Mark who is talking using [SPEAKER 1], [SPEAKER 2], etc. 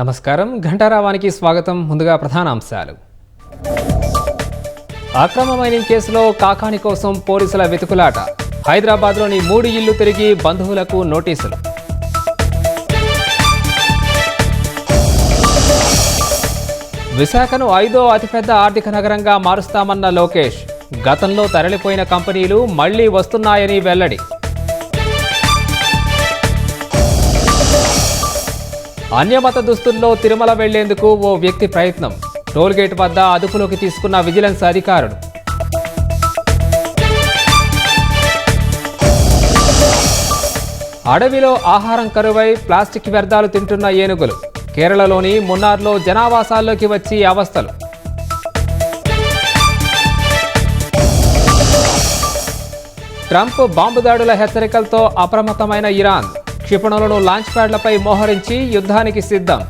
[SPEAKER 1] నమస్కారం ఘంటారావానికి స్వాగతం. ముందుగా ప్రధానాంశాలు. అక్రమ మైనింగ్ కేసులో కాకాని కోసం పోలీసుల వెతుకులాట. హైదరాబాద్లోని 3 ఇళ్లు తిరిగి బంధువులకు నోటీసులు. విశాఖను 5వ అతిపెద్ద ఆర్థిక నగరంగా మారుస్తామన్న లోకేష్. గతంలో తరలిపోయిన కంపెనీలు మళ్లీ వస్తున్నాయని వెల్లడి. అన్యమత దుస్తుల్లో తిరుమల వెళ్లేందుకు ఓ వ్యక్తి ప్రయత్నం. టోల్గేట్ వద్ద అదుపులోకి తీసుకున్న విజిలెన్స్ అధికారులు. అడవిలో ఆహారం కరువై ప్లాస్టిక్ వ్యర్థాలు తింటున్న ఏనుగులు. కేరళలోని మున్నార్లో జనావాసాల్లోకి వచ్చి అవస్థలు. ట్రంప్ బాంబు దాడుల హెచ్చరికలతో అప్రమత్తమైన ఇరాన్. క్షిపణులను లాంచ్ ప్యాడ్లపై మోహరించి యుద్ధానికి సిద్ధం.